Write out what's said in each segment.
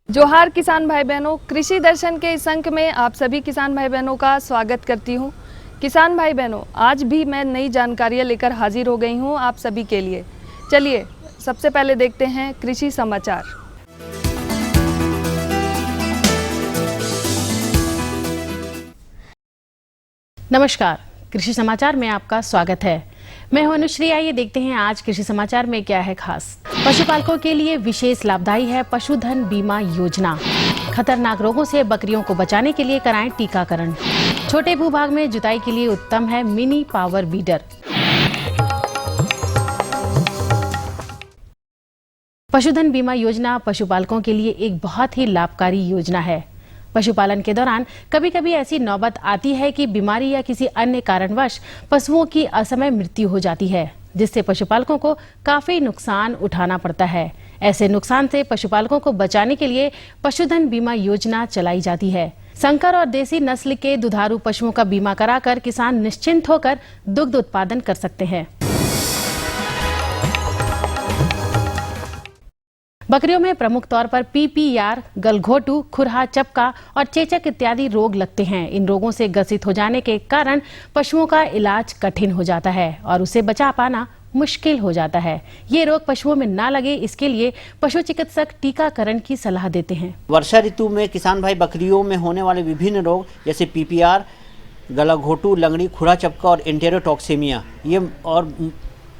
जोहार किसान भाई बहनों, कृषि दर्शन के इस अंक में आप सभी किसान भाई बहनों का स्वागत करती हूं। किसान भाई बहनों, आज भी मैं नई जानकारियां लेकर हाजिर हो गई हूं आप सभी के लिए। चलिए सबसे पहले देखते हैं कृषि समाचार। नमस्कार, कृषि समाचार में आपका स्वागत है। मैं हूं अनुश्री। आइए देखते हैं आज कृषि समाचार में क्या है खास। पशुपालकों के लिए विशेष लाभदायी है पशुधन बीमा योजना। खतरनाक रोगों से बकरियों को बचाने के लिए कराएं टीकाकरण। छोटे भूभाग में जुताई के लिए उत्तम है मिनी पावर वीडर। पशुधन बीमा योजना पशुपालकों के लिए एक बहुत ही लाभकारी योजना है। पशुपालन के दौरान कभी कभी ऐसी नौबत आती है कि बीमारी या किसी अन्य कारणवश पशुओं की असमय मृत्यु हो जाती है, जिससे पशुपालकों को काफी नुकसान उठाना पड़ता है। ऐसे नुकसान से पशुपालकों को बचाने के लिए पशुधन बीमा योजना चलाई जाती है। संकर और देसी नस्ल के दुधारू पशुओं का बीमा कराकर किसान निश्चिंत होकर दुग्ध उत्पादन कर सकते हैं। बकरियों में प्रमुख तौर पर पीपीआर, गलघोटू, खुरहा चपका और चेचक इत्यादि रोग लगते हैं। इन रोगों से ग्रसित हो जाने के कारण पशुओं का इलाज कठिन हो जाता है और उसे बचा पाना मुश्किल हो जाता है। ये रोग पशुओं में ना लगे, इसके लिए पशु चिकित्सक टीकाकरण की सलाह देते हैं। वर्षा ऋतु में किसान भाई बकरियों में होने वाले विभिन्न रोग जैसे पीपीआर, गलाघोटू, लंगड़ी, खुरा चपका और एंटेरोटॉक्सेमिया ये और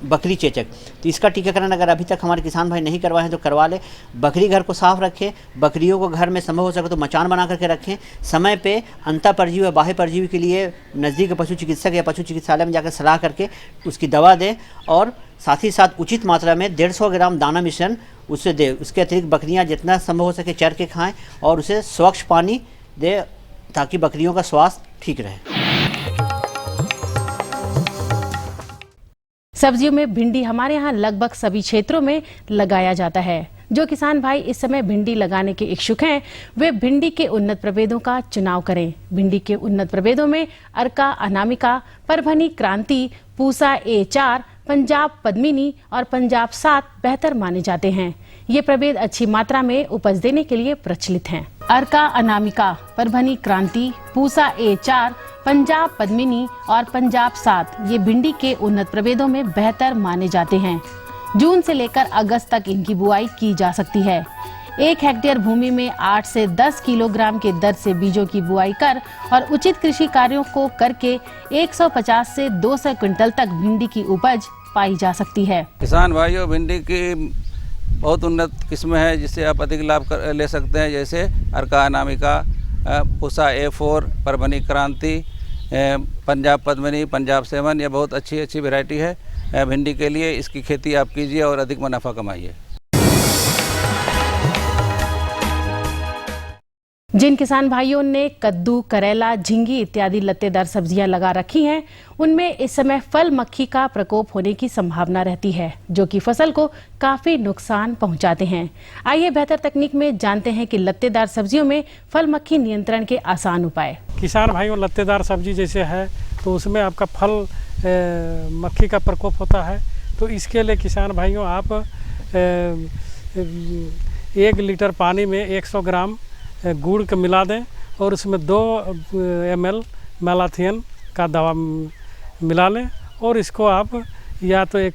बकरी चेचक, तो इसका टीकाकरण अगर अभी तक हमारे किसान भाई नहीं करवाए हैं तो करवा लें। बकरी घर को साफ रखें, बकरियों को घर में संभव हो सके तो मचान बना करके रखें। समय पे अंतः परजीवी या बाह्य परजीवी के लिए नज़दीक पशु चिकित्सक या पशु चिकित्सालय में जाकर सलाह करके उसकी दवा दें और साथ ही साथ उचित मात्रा में 150 ग्राम दाना मिश्रण उससे दें। उसके अतिरिक्त बकरियाँ जितना संभव हो सके चर के खाएँ और उसे स्वच्छ पानी दें ताकि बकरियों का स्वास्थ्य ठीक रहे। सब्जियों में भिंडी हमारे यहाँ लगभग सभी क्षेत्रों में लगाया जाता है। जो किसान भाई इस समय भिंडी लगाने के इच्छुक हैं, वे भिंडी के उन्नत प्रभेदों का चुनाव करें। भिंडी के उन्नत प्रभेदों में अर्का अनामिका, परभनी क्रांति, पूसा A4, पंजाब पद्मिनी और पंजाब 7 बेहतर माने जाते हैं। ये प्रभेद अच्छी मात्रा में उपज देने के लिए प्रचलित हैं। अर्का अनामिका, परभनी क्रांति, पूसा A4, पंजाब पद्मिनी और पंजाब 7 ये भिंडी के उन्नत प्रभेदों में बेहतर माने जाते हैं। जून से लेकर अगस्त तक इनकी बुआई की जा सकती है। 1 हेक्टेयर भूमि में 8 से 10 किलोग्राम के दर से बीजों की बुआई कर और उचित कृषि कार्यों को करके 150 से 200 क्विंटल तक भिंडी की उपज पाई जा सकती है। किसान भाइयों, भिंडी की बहुत उन्नत किस्म है जिससे आप अधिक लाभ ले सकते हैं, जैसे अर्का अनामिका, पूसा A4, परभनी क्रांति, पंजाब पद्मिनी, पंजाब 7 ये बहुत अच्छी वैरायटी है भिंडी के लिए। इसकी खेती आप कीजिए और अधिक मुनाफा कमाइए। जिन किसान भाइयों ने कद्दू, करेला, झिंगी इत्यादि लत्तेदार सब्जियां लगा रखी हैं, उनमें इस समय फल मक्खी का प्रकोप होने की संभावना रहती है, जो कि फसल को काफी नुकसान पहुंचाते हैं। आइए बेहतर तकनीक में जानते हैं कि लत्तेदार सब्जियों में फल मक्खी नियंत्रण के आसान उपाय। किसान भाइयों, लत्तेदार सब्जी जैसे है तो उसमें आपका फल मक्खी का प्रकोप होता है, तो इसके लिए किसान भाइयों आप 1 लीटर पानी में 100 ग्राम गुड़ का मिला दें और उसमें 2 ml मैलाथियन का दवा मिला लें और इसको आप या तो एक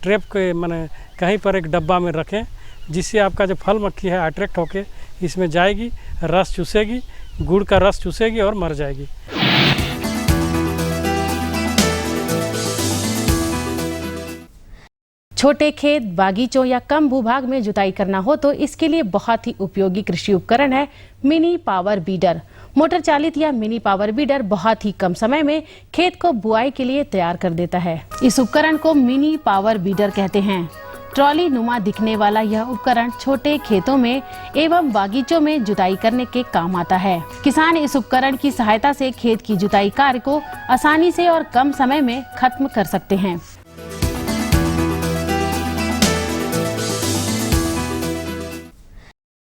ट्रैप के माने कहीं पर एक डब्बा में रखें, जिससे आपका जो फल मक्खी है अट्रैक्ट होके इसमें जाएगी, रस चूसेगी, गुड़ का रस चूसेगी और मर जाएगी। छोटे खेत, बागीचों या कम भूभाग में जुताई करना हो तो इसके लिए बहुत ही उपयोगी कृषि उपकरण है मिनी पावर बीडर। मोटर चालित या मिनी पावर बीडर बहुत ही कम समय में खेत को बुआई के लिए तैयार कर देता है। इस उपकरण को मिनी पावर बीडर कहते हैं। ट्रॉली नुमा दिखने वाला यह उपकरण छोटे खेतों में एवं बागीचों में जुताई करने के काम आता है। किसान इस उपकरण की सहायता से खेत की जुताई कार्य को आसानी से और कम समय में खत्म कर सकते हैं।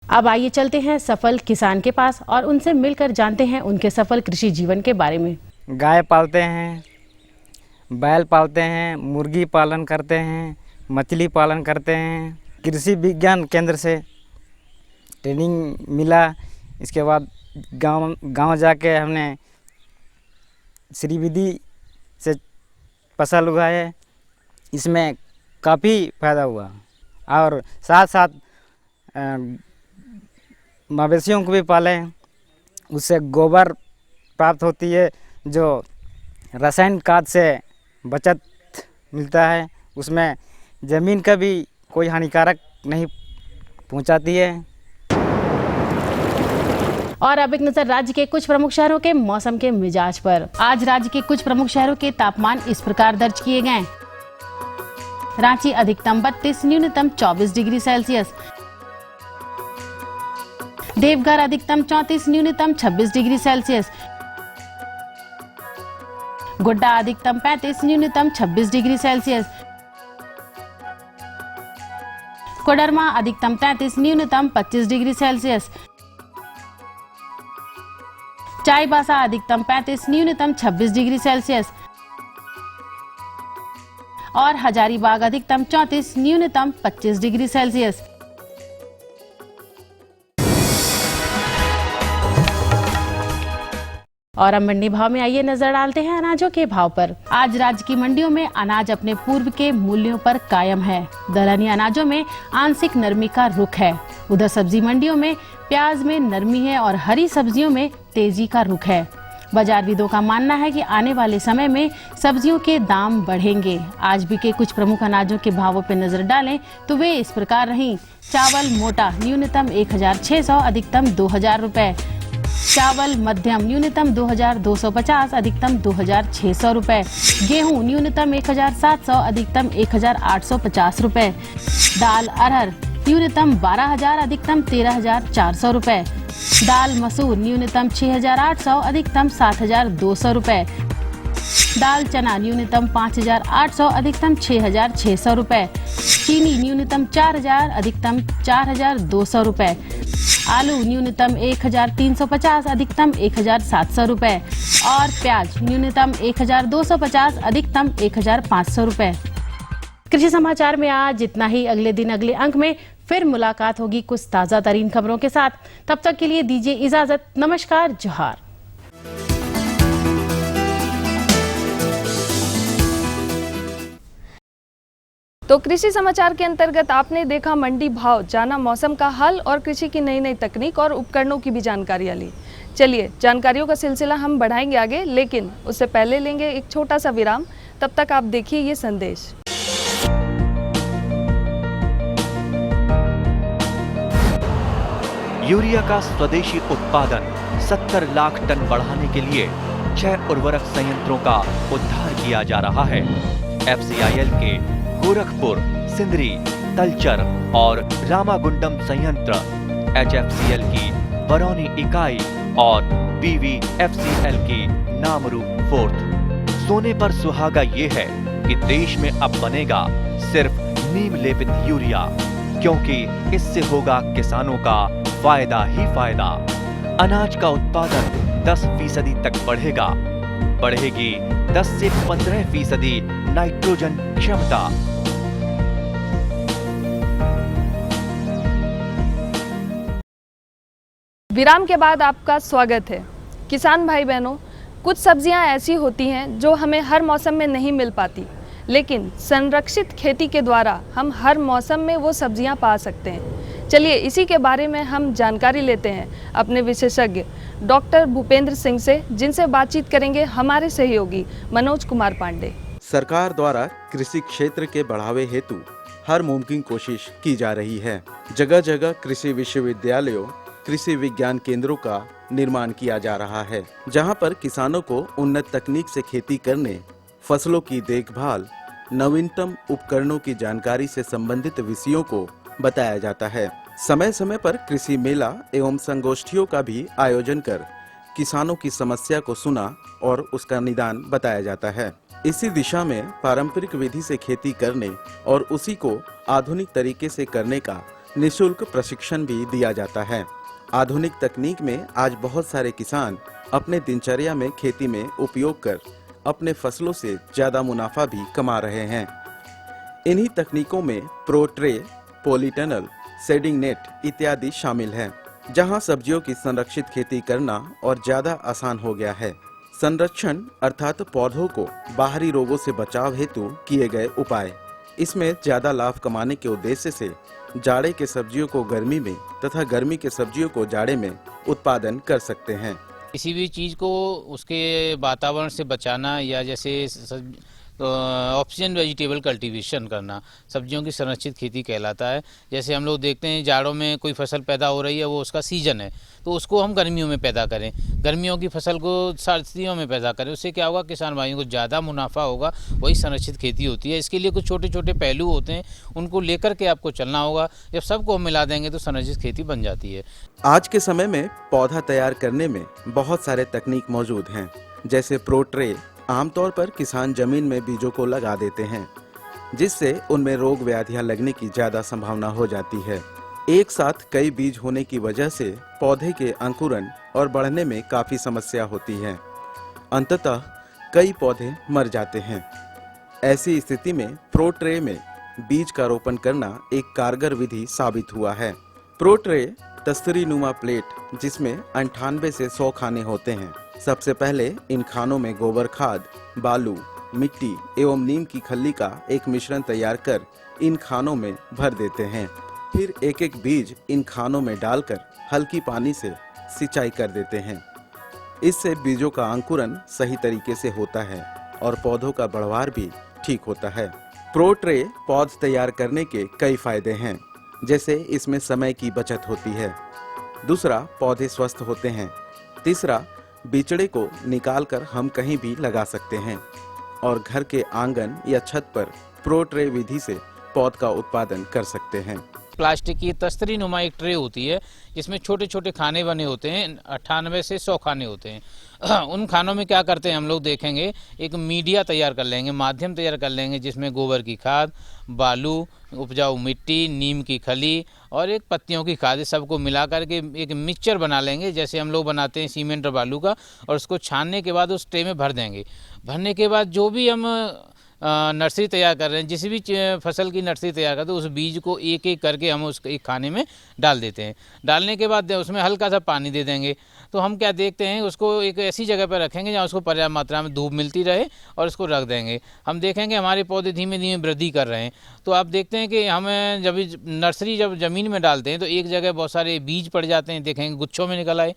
अब आइए चलते हैं सफल किसान के पास और उनसे मिलकर जानते हैं उनके सफल कृषि जीवन के बारे में। गाय पालते हैं, बैल पालते हैं, मुर्गी पालन करते हैं, मछली पालन करते हैं। कृषि विज्ञान केंद्र से ट्रेनिंग मिला। इसके बाद गांव जाके हमने श्री विधि से फसल उगाए, इसमें काफ़ी फ़ायदा हुआ। और साथ साथ मवेशियों को भी पालें, उससे गोबर प्राप्त होती है जो रासायनिक खाद से बचत मिलता है, उसमें ज़मीन का भी कोई हानिकारक नहीं पहुंचाती है। और अब एक नजर राज्य के कुछ प्रमुख शहरों के मौसम के मिजाज पर। आज राज्य के कुछ प्रमुख शहरों के तापमान इस प्रकार दर्ज किए गए। रांची अधिकतम 32, न्यूनतम 24 डिग्री सेल्सियस। देवघर अधिकतम 34, न्यूनतम 26 डिग्री सेल्सियस। गोड्डा अधिकतम 35, न्यूनतम 26 डिग्री सेल्सियस। कोडरमा अधिकतम 33, न्यूनतम 25 डिग्री सेल्सियस। चाईबासा अधिकतम 35, न्यूनतम 26 डिग्री सेल्सियस। और हजारीबाग अधिकतम 34, न्यूनतम 25 डिग्री सेल्सियस। और अब मंडी भाव में आइए नजर डालते हैं अनाजों के भाव पर। आज राज्य की मंडियों में अनाज अपने पूर्व के मूल्यों पर कायम है। दलहनी अनाजों में आंशिक नरमी का रुख है। उधर सब्जी मंडियों में प्याज में नरमी है और हरी सब्जियों में तेजी का रुख है। बाजारविदों का मानना है कि आने वाले समय में सब्जियों के दाम बढ़ेंगे। आज भी के कुछ प्रमुख अनाजों के भावों पर नजर डालें तो वे इस प्रकार रहीं। चावल मोटा न्यूनतम 1600, अधिकतम 2000 रुपए। चावल मध्यम न्यूनतम 2250, अधिकतम 2600 रुपए। गेहूं न्यूनतम 1700, अधिकतम 1850 रुपए। दाल अरहर न्यूनतम 12000, अधिकतम 13400 रुपए। दाल मसूर न्यूनतम 6800, अधिकतम 7200 रुपए। दाल चना न्यूनतम 5800, अधिकतम 6600 रुपए। चीनी न्यूनतम 4000, अधिकतम 4200 रुपए। आलू न्यूनतम 1350, अधिकतम 1700 रुपए। और प्याज न्यूनतम 1250, अधिकतम 1500 रुपए। कृषि समाचार में आज इतना ही। अगले दिन अगले अंक में फिर मुलाकात होगी कुछ ताजा तरीन खबरों के साथ। तब तक के लिए दीजिए इजाजत। नमस्कार, जोहार। तो कृषि समाचार के अंतर्गत आपने देखा मंडी भाव, जाना मौसम का हाल और कृषि की नई नई तकनीक और उपकरणों की भी जानकारियां ली। चलिए जानकारियों का सिलसिला हम बढ़ाएंगे आगे, लेकिन उससे पहले लेंगे एक छोटा सा विराम। तब तक आप देखिए ये संदेश। यूरिया का स्वदेशी उत्पादन 70 लाख टन बढ़ाने के लिए 6 उर्वरक संयंत्रों का उद्धार किया जा रहा है। FCIL के गोरखपुर, सिंदरी, तलचर और रामागुंडम संयंत्र, HFCL की बरौनी इकाई और BVFCL की नामरू फोर्थ। सोने पर सुहागा ये है कि देश में अब बनेगा सिर्फ नीम लेपित यूरिया, क्योंकि इससे होगा किसानों का फायदा ही फायदा। अनाज का उत्पादन 10% तक बढ़ेगा। बढ़ेगी 10 से 15% नाइट्रोजन क्षमता। विराम के बाद आपका स्वागत है। किसान भाई बहनों, कुछ सब्जियां ऐसी होती हैं जो हमें हर मौसम में नहीं मिल पाती, लेकिन संरक्षित खेती के द्वारा हम हर मौसम में वो सब्जियां पा सकते हैं। चलिए इसी के बारे में हम जानकारी लेते हैं अपने विशेषज्ञ डॉक्टर भूपेंद्र सिंह से, जिनसे बातचीत करेंगे हमारे सहयोगी मनोज कुमार पांडे। सरकार द्वारा कृषि क्षेत्र के बढ़ावे हेतु हर मुमकिन कोशिश की जा रही है। जगह जगह कृषि विश्वविद्यालयों, कृषि विज्ञान केंद्रों का निर्माण किया जा रहा है, जहां पर किसानों को उन्नत तकनीक से खेती करने, फसलों की देखभाल, नवीनतम उपकरणों की जानकारी से संबंधित विषयों को बताया जाता है। समय समय पर कृषि मेला एवं संगोष्ठियों का भी आयोजन कर किसानों की समस्या को सुना और उसका निदान बताया जाता है। इसी दिशा में पारंपरिक विधि से खेती करने और उसी को आधुनिक तरीके से करने का निःशुल्क प्रशिक्षण भी दिया जाता है। आधुनिक तकनीक में आज बहुत सारे किसान अपने दिनचर्या में खेती में उपयोग कर अपने फसलों से ज्यादा मुनाफा भी कमा रहे हैं। इन्हीं तकनीकों में pro tray, polytunnel, shading net इत्यादि शामिल हैं, जहां सब्जियों की संरक्षित खेती करना और ज्यादा आसान हो गया है। संरक्षण अर्थात पौधों को बाहरी रोगों से बचाव हेतु किए गए उपाय। इसमें ज्यादा लाभ कमाने के उद्देश्य से जाड़े के सब्जियों को गर्मी में तथा गर्मी के सब्जियों को जाड़े में उत्पादन कर सकते हैं। किसी भी चीज़ को उसके वातावरण से बचाना या जैसे ऑक्सीजन वेजिटेबल कल्टीवेशन करना सब्जियों की संरक्षित खेती कहलाता है। जैसे हम लोग देखते हैं जाड़ों में कोई फसल पैदा हो रही है, वो उसका सीजन है, तो उसको हम गर्मियों में पैदा करें, गर्मियों की फसल को सर्दियों में पैदा करें। उससे क्या होगा, किसान भाइयों को ज़्यादा मुनाफा होगा। वही संरक्षित खेती होती है। इसके लिए कुछ छोटे छोटे पहलू होते हैं, उनको लेकर के आपको चलना होगा। जब सबको मिला देंगे तो संरक्षित खेती बन जाती है। आज के समय में पौधा तैयार करने में बहुत सारे तकनीक मौजूद हैं, जैसे प्रो ट्रे। आमतौर पर किसान जमीन में बीजों को लगा देते हैं, जिससे उनमें रोग व्याधियां लगने की ज्यादा संभावना हो जाती है। एक साथ कई बीज होने की वजह से पौधे के अंकुरण और बढ़ने में काफी समस्या होती है। अंततः कई पौधे मर जाते हैं। ऐसी स्थिति में प्रो ट्रे में बीज का रोपण करना एक कारगर विधि साबित हुआ है। प्रो ट्रे तस्तरी नुमा प्लेट, जिसमें 98 से 100 खाने होते हैं। सबसे पहले इन खानों में गोबर खाद, बालू, मिट्टी एवं नीम की खल्ली का एक मिश्रण तैयार कर इन खानों में भर देते हैं। फिर एक एक बीज इन खानों में डालकर हल्की पानी से सिंचाई कर देते हैं। इससे बीजों का अंकुरण सही तरीके से होता है और पौधों का बढ़वार भी ठीक होता है। प्रो ट्रे पौध तैयार करने के कई फायदे हैं, जैसे इसमें समय की बचत होती है। दूसरा, पौधे स्वस्थ होते हैं। तीसरा, बिचड़े को निकालकर हम कहीं भी लगा सकते हैं और घर के आंगन या छत पर प्रो ट्रे विधि से पौध का उत्पादन कर सकते हैं। प्लास्टिक की तस्तरी नुमा एक ट्रे होती है, जिसमें छोटे छोटे खाने बने होते हैं। 98 से 100 खाने होते हैं। उन खानों में क्या करते हैं हम लोग देखेंगे, एक मीडिया तैयार कर लेंगे, माध्यम तैयार कर लेंगे, जिसमें गोबर की खाद, बालू, उपजाऊ मिट्टी, नीम की खली और एक पत्तियों की खाद, सबको मिला करके एक मिक्सचर बना लेंगे, जैसे हम लोग बनाते हैं सीमेंट और बालू का। और उसको छानने के बाद उस ट्रे में भर देंगे। भरने के बाद जो भी हम नर्सरी तैयार कर रहे हैं, जिस भी फसल की नर्सरी तैयार करते हैं, उस बीज को एक एक करके हम उस एक खाने में डाल देते हैं। डालने के बाद उसमें हल्का सा पानी दे देंगे। तो हम क्या देखते हैं, उसको एक ऐसी जगह पर रखेंगे जहाँ उसको पर्याप्त मात्रा में धूप मिलती रहे और उसको रख देंगे। हम देखेंगे हमारे पौधे धीमे धीमे वृद्धि कर रहे हैं। तो आप देखते हैं कि हमें जब ज़मीन में डालते हैं तो एक जगह बहुत सारे बीज पड़ जाते हैं, देखेंगे गुच्छों में निकल आए।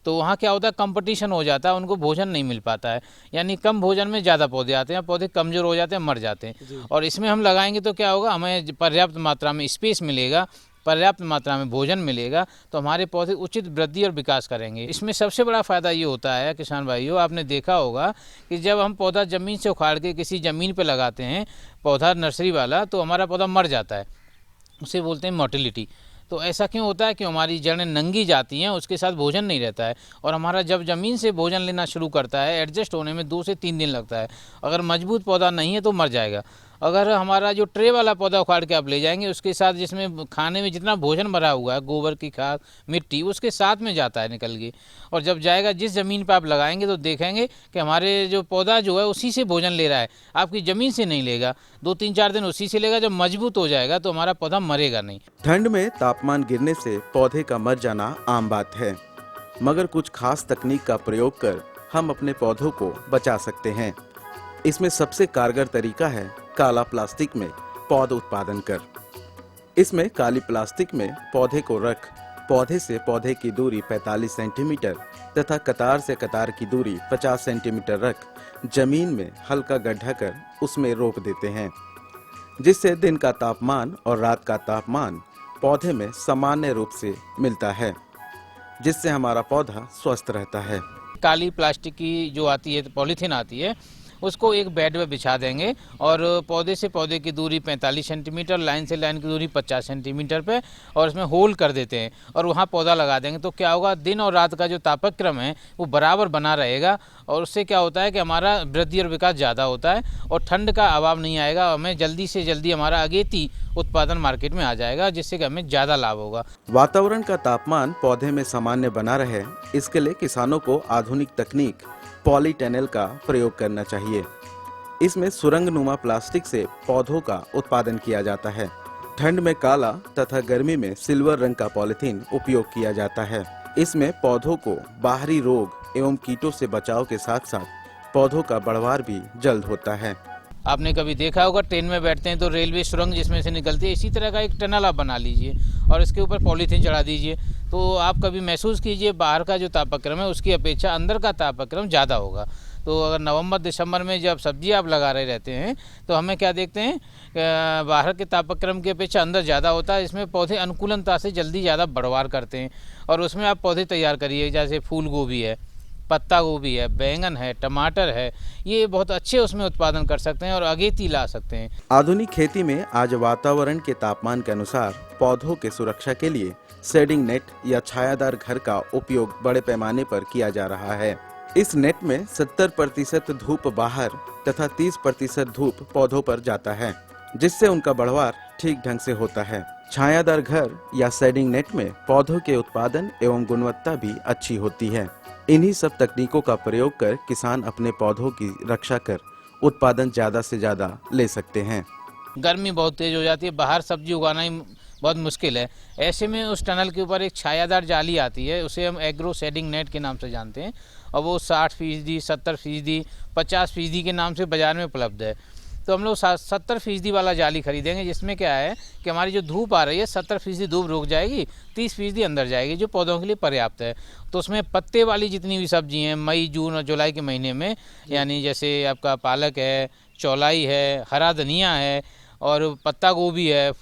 तो वहाँ क्या होता है, कंपटीशन हो जाता है, उनको भोजन नहीं मिल पाता है। यानी कम भोजन में ज़्यादा पौधे आते हैं, पौधे कमज़ोर हो जाते हैं, मर जाते हैं। और इसमें हम लगाएंगे तो क्या होगा, हमें पर्याप्त मात्रा में स्पेस मिलेगा, पर्याप्त मात्रा में भोजन मिलेगा, तो हमारे पौधे उचित वृद्धि और विकास करेंगे। इसमें सबसे बड़ा फ़ायदा ये होता है किसान भाइयों, आपने देखा होगा कि जब हम पौधा ज़मीन से उखाड़ के किसी ज़मीन पर लगाते हैं, पौधा नर्सरी वाला, तो हमारा पौधा मर जाता है। उसे बोलते हैं मोटिलिटी। तो ऐसा क्यों होता है कि हमारी जड़ें नंगी जाती हैं, उसके साथ भोजन नहीं रहता है। और हमारा जब ज़मीन से भोजन लेना शुरू करता है, एडजस्ट होने में 2 से 3 दिन लगता है। अगर मजबूत पौधा नहीं है तो मर जाएगा। अगर हमारा जो ट्रे वाला पौधा उखाड़ के आप ले जाएंगे, उसके साथ जिसमें खाने में जितना भोजन भरा हुआ है, गोबर की खाद, मिट्टी, उसके साथ में जाता है निकल के। और जब जाएगा, जिस ज़मीन पर आप लगाएंगे तो देखेंगे कि हमारे जो पौधा जो है उसी से भोजन ले रहा है, आपकी ज़मीन से नहीं लेगा। 2-3-4 दिन उसी से लेगा। जब मजबूत हो जाएगा तो हमारा पौधा मरेगा नहीं। ठंड में तापमान गिरने से पौधे का मर जाना आम बात है, मगर कुछ खास तकनीक का प्रयोग कर हम अपने पौधों को बचा सकते हैं। इसमें सबसे कारगर तरीका है काला प्लास्टिक में पौध उत्पादन कर। इसमें काली प्लास्टिक में पौधे को रख, पौधे से पौधे की दूरी 45 सेंटीमीटर तथा कतार से कतार की दूरी 50 सेंटीमीटर रख जमीन में हल्का गड्ढा कर उसमें रोप देते हैं, जिससे दिन का तापमान और रात का तापमान पौधे में सामान्य रूप से मिलता है, जिससे हमारा पौधा स्वस्थ रहता है। काली प्लास्टिक की जो आती है, पॉलीथीन आती है, उसको एक बेड में बिछा देंगे और पौधे से पौधे की दूरी 45 सेंटीमीटर, लाइन से लाइन की दूरी 50 सेंटीमीटर पे, और उसमें होल कर देते हैं और वहाँ पौधा लगा देंगे। तो क्या होगा, दिन और रात का जो तापक्रम है वो बराबर बना रहेगा। और उससे क्या होता है कि हमारा वृद्धि और विकास ज़्यादा होता है और ठंड का अभाव नहीं आएगा। हमें जल्दी से जल्दी हमारा अगेती उत्पादन मार्केट में आ जाएगा, जिससे कि हमें ज़्यादा लाभ होगा। वातावरण का तापमान पौधे में सामान्य बना रहे, इसके लिए किसानों को आधुनिक तकनीक पॉलीटनल का प्रयोग करना चाहिए। इसमें सुरंग नुमा प्लास्टिक से पौधों का उत्पादन किया जाता है। ठंड में काला तथा गर्मी में सिल्वर रंग का पॉलिथीन उपयोग किया जाता है। इसमें पौधों को बाहरी रोग एवं कीटों से बचाव के साथ साथ पौधों का बढ़वार भी जल्द होता है। आपने कभी देखा होगा ट्रेन में बैठते हैं तो रेलवे सुरंग जिसमें से निकलती है, इसी तरह का एक टनल आप बना लीजिए और इसके ऊपर पॉलीथीन चढ़ा दीजिए, तो आप कभी महसूस कीजिए बाहर का जो तापक्रम है उसकी अपेक्षा अंदर का तापक्रम ज़्यादा होगा। तो अगर नवंबर दिसंबर में जब सब्जी आप लगा रहे रहते हैं तो हमें क्या देखते हैं, बाहर के तापक्रम की अपेक्षा अंदर ज़्यादा होता है। इसमें पौधे अनुकूलनता से जल्दी ज़्यादा बढ़वार करते हैं और उसमें आप पौधे तैयार करिए, जैसे फूल गोभी है, पत्ता गोभी है, बैंगन है, टमाटर है, ये बहुत अच्छे उसमें उत्पादन कर सकते हैं और अगेती ला सकते हैं। आधुनिक खेती में आज वातावरण के तापमान के अनुसार पौधों के सुरक्षा के लिए शेडिंग नेट या छायादार घर का उपयोग बड़े पैमाने पर किया जा रहा है। इस नेट में 70% धूप बाहर तथा 30% धूप पौधों पर जाता है, जिससे उनका बढ़वार ठीक ढंग से होता है। छायादार घर या शेडिंग नेट में पौधों के उत्पादन एवं गुणवत्ता भी अच्छी होती है। इन्हीं सब तकनीकों का प्रयोग कर किसान अपने पौधों की रक्षा कर उत्पादन ज्यादा से ज्यादा ले सकते हैं। गर्मी बहुत तेज हो जाती है, बाहर सब्जी उगाना ही बहुत मुश्किल है। ऐसे में उस टनल के ऊपर एक छायादार जाली आती है, उसे हम एग्रो शेडिंग नेट के नाम से जानते हैं और वो 60%, 70%, 50% के नाम से बाज़ार में उपलब्ध है। तो हम लोग 70% वाला जाली खरीदेंगे, जिसमें क्या है कि हमारी जो धूप आ रही है 70% धूप रुक जाएगी, 30% अंदर जाएगी, जो पौधों के लिए पर्याप्त है। तो उसमें पत्ते वाली जितनी भी सब्जी हैं मई, जून और जुलाई के महीने में, यानी जैसे आपका पालक है, चौलाई है, हरा धनिया है और पत्ता गोभी है,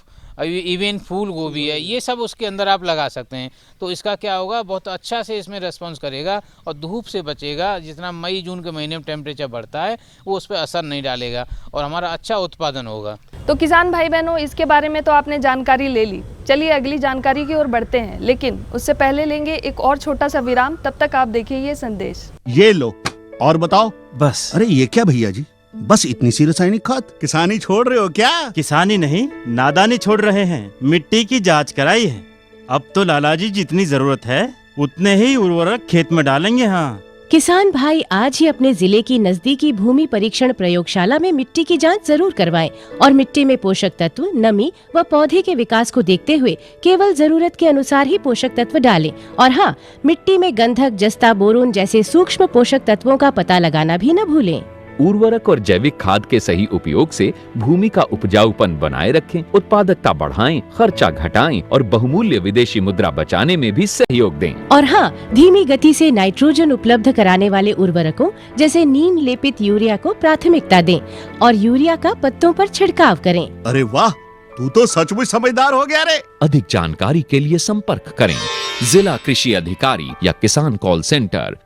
इवन फूल गोभी है, ये सब उसके अंदर आप लगा सकते हैं। तो इसका क्या होगा, बहुत अच्छा से इसमें रेस्पॉन्स करेगा और धूप से बचेगा। जितना मई जून के महीने में टेम्परेचर बढ़ता है वो उस पर असर नहीं डालेगा और हमारा अच्छा उत्पादन होगा। तो किसान भाई बहनों, इसके बारे में तो आपने जानकारी ले ली। चलिए अगली जानकारी की ओर बढ़ते हैं, लेकिन उससे पहले लेंगे एक और छोटा सा विराम। तब तक आप देखिए ये संदेश। ये लो और बताओ। बस। अरे ये क्या भैया जी, बस इतनी सी रासायनिक खाद? किसानी छोड़ रहे हो क्या? किसानी नहीं, नादानी छोड़ रहे हैं। मिट्टी की जांच कराई है। अब तो लाला जी जितनी जरूरत है उतने ही उर्वरक खेत में डालेंगे। हाँ, किसान भाई आज ही अपने जिले की नजदीकी भूमि परीक्षण प्रयोगशाला में मिट्टी की जांच जरूर करवाएं और मिट्टी में पोषक तत्व, नमी व पौधे के विकास को देखते हुए केवल जरूरत के अनुसार ही पोषक तत्व डालें। और हाँ, मिट्टी में गंधक, जस्ता, बोरोन जैसे सूक्ष्म पोषक तत्वों का पता लगाना भी न भूलें। उर्वरक और जैविक खाद के सही उपयोग से भूमि का उपजाऊपन बनाए रखें, उत्पादकता बढ़ाएं, खर्चा घटाएं और बहुमूल्य विदेशी मुद्रा बचाने में भी सहयोग दें। और हाँ, धीमी गति से नाइट्रोजन उपलब्ध कराने वाले उर्वरकों जैसे नीम लेपित यूरिया को प्राथमिकता दें और यूरिया का पत्तों पर छिड़काव करें। अरे वाह, तू तो सचमुच समझदार हो गया रे। अधिक जानकारी के लिए संपर्क करें जिला कृषि अधिकारी या किसान कॉल सेंटर।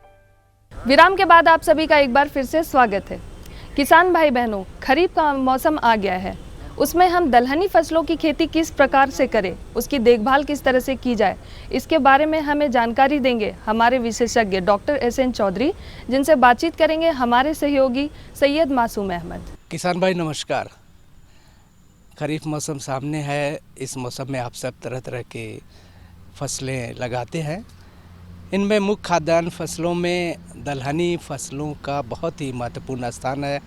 विराम के बाद आप सभी का एक बार फिर से स्वागत है। किसान भाई बहनों, खरीफ का मौसम आ गया है, उसमें हम दलहनी फसलों की खेती किस प्रकार से करें, उसकी देखभाल किस तरह से की जाए, इसके बारे में हमें जानकारी देंगे हमारे विशेषज्ञ डॉक्टर SN चौधरी, जिनसे बातचीत करेंगे हमारे सहयोगी सैयद मासूम अहमद। किसान भाई नमस्कार। खरीफ मौसम सामने है। इस मौसम में आप सब तरह तरह के फसलें लगाते हैं। इनमें मुख्य खाद्यान्न फसलों में दलहनी फसलों का बहुत ही महत्वपूर्ण स्थान है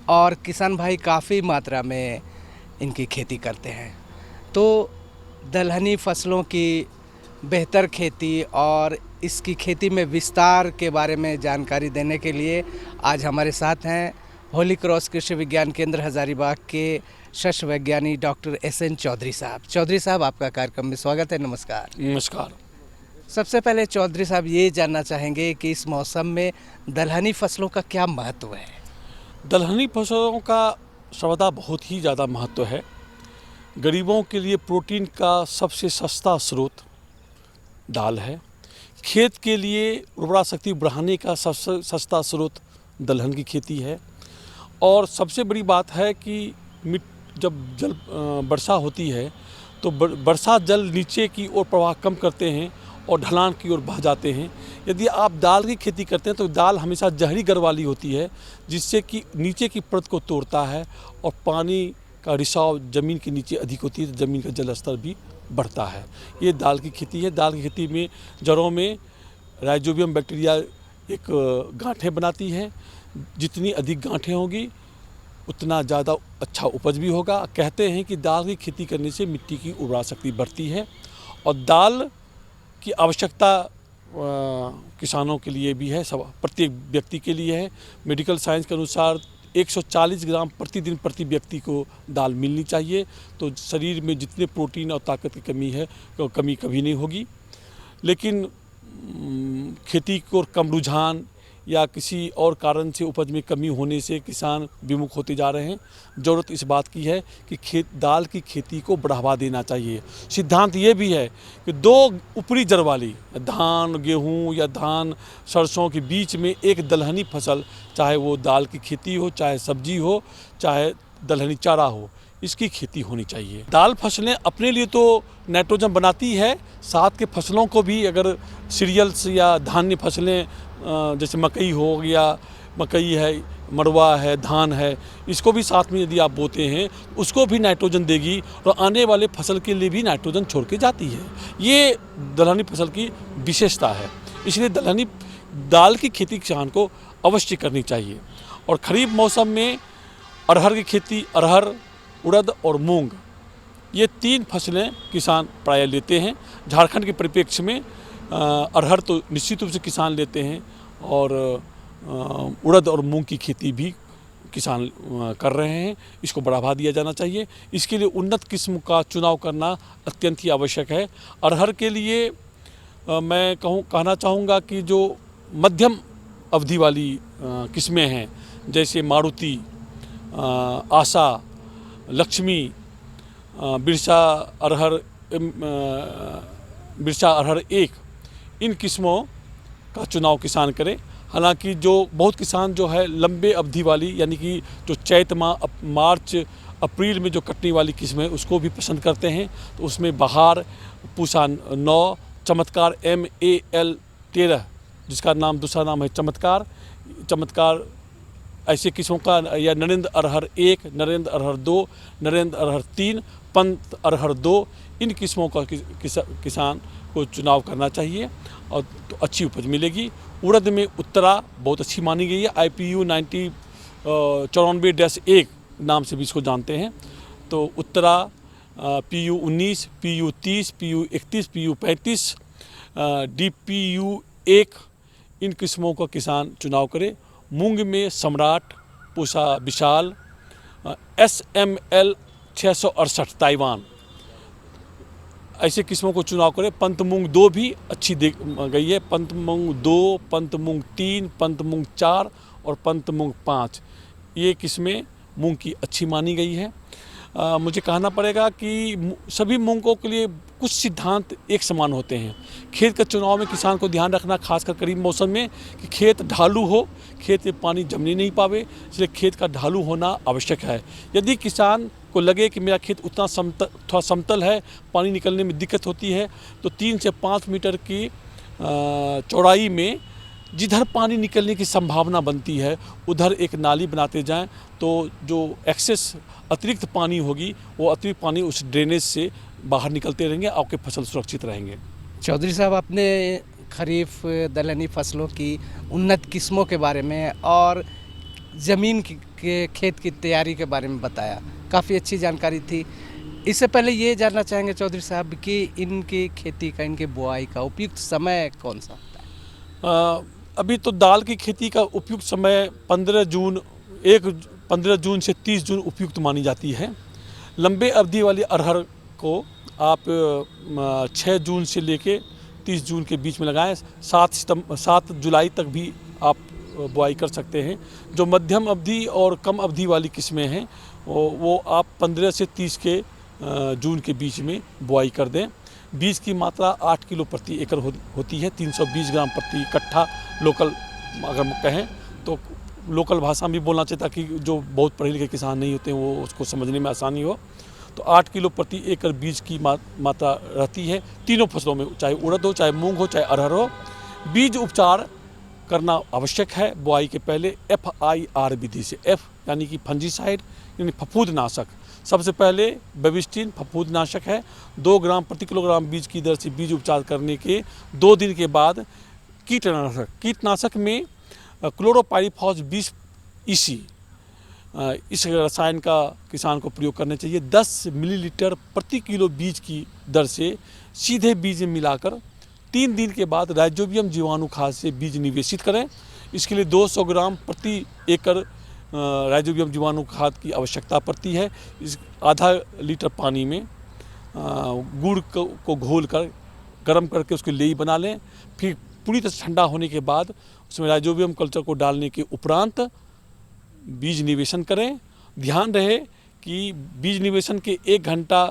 और किसान भाई काफ़ी मात्रा में इनकी खेती करते हैं। तो दलहनी फसलों की बेहतर खेती और इसकी खेती में विस्तार के बारे में जानकारी देने के लिए आज हमारे साथ हैं होली क्रॉस कृषि विज्ञान केंद्र हजारीबाग के शस्य वैज्ञानिक डॉक्टर SN चौधरी साहब। चौधरी साहब, आपका कार्यक्रम में स्वागत है। नमस्कार। नमस्कार। सबसे पहले चौधरी साहब ये जानना चाहेंगे कि इस मौसम में दलहनी फसलों का क्या महत्व है? दलहनी फसलों का सर्वदा बहुत ही ज़्यादा महत्व है। गरीबों के लिए प्रोटीन का सबसे सस्ता स्रोत दाल है। खेत के लिए उर्वरा शक्ति बढ़ाने का सबसे सस्ता स्रोत दलहन की खेती है। और सबसे बड़ी बात है कि जब वर्षा होती है तो वर्षा जल नीचे की ओर प्रवाह कम करते हैं और ढलान की ओर बह जाते हैं। यदि आप दाल की खेती करते हैं तो दाल हमेशा जहरी गर वाली होती है, जिससे कि नीचे की परत को तोड़ता है और पानी का रिसाव ज़मीन के नीचे अधिक होती है, तो ज़मीन का जल स्तर भी बढ़ता है। ये दाल की खेती है। दाल की खेती में जड़ों में राइजोबियम बैक्टीरिया एक गांठें बनाती है। जितनी अधिक गांठें होंगी उतना ज़्यादा अच्छा उपज भी होगा। कहते हैं कि दाल की खेती करने से मिट्टी की उर्वरा शक्ति बढ़ती है और दाल की आवश्यकता किसानों के लिए भी है, सब प्रत्येक व्यक्ति के लिए है। मेडिकल साइंस के अनुसार 140 ग्राम प्रतिदिन प्रति व्यक्ति को दाल मिलनी चाहिए, तो शरीर में जितने प्रोटीन और ताकत की कमी है तो कमी कभी नहीं होगी। लेकिन खेती को कम रुझान या किसी और कारण से उपज में कमी होने से किसान विमुख होते जा रहे हैं। ज़रूरत इस बात की है कि दाल की खेती को बढ़ावा देना चाहिए। सिद्धांत ये भी है कि 2 ऊपरी जड़ वाली धान गेहूं या धान सरसों के बीच में एक दलहनी फसल, चाहे वो दाल की खेती हो, चाहे सब्जी हो, चाहे दलहनी चारा हो, इसकी खेती होनी चाहिए। दाल फसलें अपने लिए तो नाइट्रोजन बनाती है, साथ के फसलों को भी, अगर सीरियल्स या धान्य फसलें जैसे मकई हो गया, मकई है, मड़वा है, धान है, इसको भी साथ में यदि आप बोते हैं उसको भी नाइट्रोजन देगी और आने वाले फसल के लिए भी नाइट्रोजन छोड़ के जाती है। ये दलहनी फसल की विशेषता है। इसलिए दलहनी दाल की खेती किसान को अवश्य करनी चाहिए। और खरीफ मौसम में अरहर की खेती, अरहर, उड़द और मूंग, ये 3 फसलें किसान प्रायः लेते हैं। झारखंड के परिप्रेक्ष्य में अरहर तो निश्चित रूप से किसान लेते हैं और उड़द और मूंग की खेती भी किसान कर रहे हैं। इसको बढ़ावा दिया जाना चाहिए। इसके लिए उन्नत किस्म का चुनाव करना अत्यंत ही आवश्यक है। अरहर के लिए मैं कहना चाहूँगा कि जो मध्यम अवधि वाली किस्में हैं, जैसे मारुति, आशा, लक्ष्मी, बिरसा अरहर 1, इन किस्मों का चुनाव किसान करें। हालांकि जो बहुत किसान जो है लंबे अवधि वाली, यानी कि जो चैत माह, मार्च अप्रैल में जो कटने वाली किस्में, उसको भी पसंद करते हैं। तो उसमें बहार, पूसा 9, चमत्कार MAL 13, जिसका नाम दूसरा नाम है चमत्कार, ऐसे किस्मों का, या नरेंद्र अरहर 1, नरेंद्र अरहर 2, नरेंद्र अरहर 3, पंत अरहर 2, इन किस्मों का किसान को चुनाव करना चाहिए और तो अच्छी उपज मिलेगी। उड़द में उत्तरा बहुत अच्छी मानी गई है। IPU 94-1 नाम से भी इसको जानते हैं। तो Uttara, PU 19, PU 30, PU 31, PU 35, DPU 1, इन किस्मों का किसान चुनाव करे। मूंग में सम्राट, पूसा विशाल, SML 668 ताइवान, ऐसे किस्मों को चुनाव करें। पंत मूंग 2 भी अच्छी देख गई है। पंत मूंग 2, पंत मूंग 3, पंत मूंग 4 और पंत मूंग 5, ये किस्में मूंग की अच्छी मानी गई है। मुझे कहना पड़ेगा कि सभी मूंगों के लिए कुछ सिद्धांत एक समान होते हैं। खेत के चुनाव में किसान को ध्यान रखना, खासकर खरीफ मौसम में, कि खेत ढालू हो, खेत में पानी जमने नहीं पावे, इसलिए खेत का ढालू होना आवश्यक है। यदि किसान को लगे कि मेरा खेत उतना थोड़ा समतल है, पानी निकलने में दिक्कत होती है, तो 3 से 5 मीटर की चौड़ाई में जिधर पानी निकलने की संभावना बनती है उधर एक नाली बनाते जाएं, तो जो एक्सेस अतिरिक्त पानी होगी, वो अतिरिक्त पानी उस ड्रेनेज से बाहर निकलते रहेंगे, आपके फसल सुरक्षित रहेंगे। चौधरी साहब, आपने खरीफ दलहनी फसलों की उन्नत किस्मों के बारे में और ज़मीन के खेत की तैयारी के बारे में बताया, काफ़ी अच्छी जानकारी थी। इससे पहले ये जानना चाहेंगे चौधरी साहब कि इनकी खेती का, इनके बुआई का उपयुक्त समय कौन सा होता है? अभी तो दाल की खेती का उपयुक्त समय 15 जून से 30 जून उपयुक्त मानी जाती है। लंबे अवधि वाली अरहर को आप 6 जून से लेके 30 जून के बीच में लगाएं। 7 जुलाई तक भी आप बुआई कर सकते हैं। जो मध्यम अवधि और कम अवधि वाली किस्में हैं वो आप 15 से 30 के जून के बीच में बुआई कर दें। बीज की मात्रा 8 किलो प्रति एकड़ होती है, 320 ग्राम प्रति कट्ठा लोकल अगर कहें तो लोकल भाषा में भी बोलना चाहिए, ताकि जो बहुत पढ़े लिखे किसान नहीं होते हैं वो उसको समझने में आसानी हो। तो 8 किलो प्रति एकड़ बीज की मात्रा रहती है तीनों फसलों में, चाहे उड़द हो, चाहे मूंग हो, चाहे अरहर हो। बीज उपचार करना आवश्यक है बुआई के पहले FIR विधि से। F यानी कि फंजीसाइड यानी फफूंदनाशक। सबसे पहले बेबिस्टिन फफूंदनाशक है। 2 ग्राम प्रति किलोग्राम बीज की दर से बीज उपचार करने के 2 दिन के बाद कीटनाशक में क्लोरोपाइरीफॉस 20 EC इस रसायन का किसान को प्रयोग करना चाहिए। 10 मिलीलीटर प्रति किलो बीज की दर से सीधे बीज में मिलाकर 3 दिन के बाद राइजोबियम जीवाणु खाद से बीज निवेशित करें। इसके लिए 200 ग्राम प्रति एकड़ राइजोबियम जीवाणु खाद की आवश्यकता पड़ती है। इस आधा लीटर पानी में गुड़ को घोल कर गर्म करके उसकी लेई बना लें। फिर पूरी तरह से ठंडा होने के बाद उसमें राइजोबियम कल्चर को डालने के उपरांत बीज निवेशन करें। ध्यान रहे कि बीज निवेशन के 1 घंटा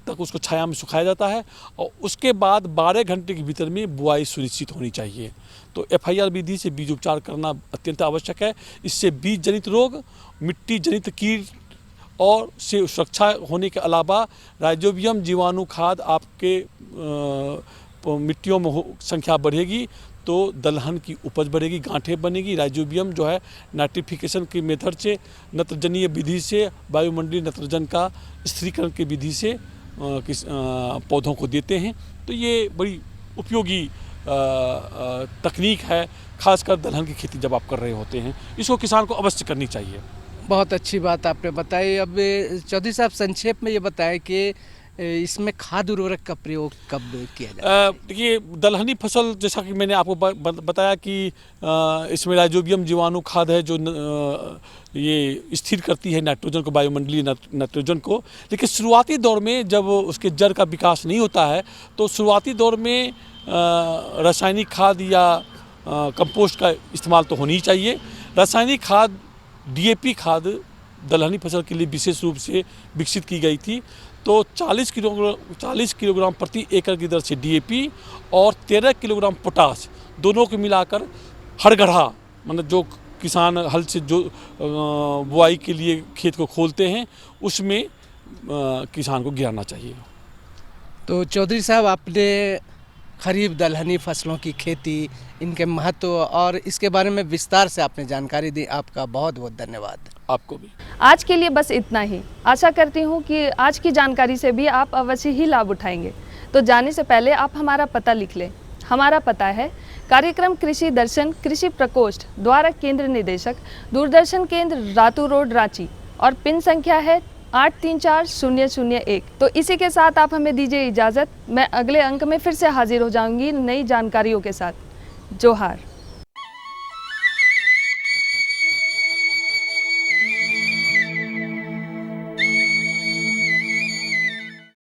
तक उसको छाया में सुखाया जाता है और उसके बाद 12 घंटे के भीतर में बुआई सुनिश्चित होनी चाहिए। तो FIR विधि से बीज उपचार करना अत्यंत आवश्यक है। इससे बीज जनित रोग, मिट्टी जनित कीट और से सुरक्षा होने के अलावा राइजोबियम जीवाणु खाद आपके मिट्टियों में संख्या बढ़ेगी तो दलहन की उपज बढ़ेगी, गांठें बनेगी। राइजोबियम जो है नाइट्रिफिकेशन के मेथड से, नत्रजनीय विधि से, वायुमंडलीय नत्रजन का स्थिरीकरण की विधि से पौधों को देते हैं। तो ये बड़ी उपयोगी तकनीक है, खासकर दलहन की खेती जब आप कर रहे होते हैं। इसको किसान को अवश्य करनी चाहिए। बहुत अच्छी बात आपने बताई। अब चौधरी साहब संक्षेप में ये बताएं कि इसमें खाद उर्वरक का प्रयोग कब किया जाए? देखिए, दलहनी फसल जैसा कि मैंने आपको बताया कि इसमें राइजोबियम जीवाणु खाद है जो ये स्थिर करती है नाइट्रोजन को, वायुमंडलीय नाइट्रोजन को। लेकिन शुरुआती दौर में जब उसके जड़ का विकास नहीं होता है तो शुरुआती दौर में रासायनिक खाद या कंपोस्ट का इस्तेमाल तो होनी ही चाहिए। रासायनिक खाद DAP खाद दलहनी फसल के लिए विशेष रूप से विकसित की गई थी। तो 40 किलोग्राम प्रति एकड़ की दर से DAP और 13 किलोग्राम पोटास दोनों को मिलाकर हर गड्ढा, मतलब जो किसान हल से जो बुआई के लिए खेत को खोलते हैं उसमें किसान को गिराना चाहिए। तो चौधरी साहब, आपने खरीफ दलहनी फसलों की खेती, इनके महत्व और इसके बारे में विस्तार से आपने जानकारी दी। आपका बहुत बहुत धन्यवाद। आपको भी। आज के लिए बस इतना ही। आशा करती हूँ कि आज की जानकारी से भी आप अवश्य ही लाभ उठाएंगे। तो जाने से पहले आप हमारा पता लिख लें। हमारा पता है कार्यक्रम कृषि दर्शन कृषि प्रकोष्ठ द्वारा केंद्र निदेशक, दूरदर्शन केंद्र रातू रोड, रांची, और पिन संख्या है 834001। तो इसी के साथ आप हमें दीजिए इजाज़त। मैं अगले अंक में फिर से हाजिर हो जाऊंगी नई जानकारियों के साथ। जोहार।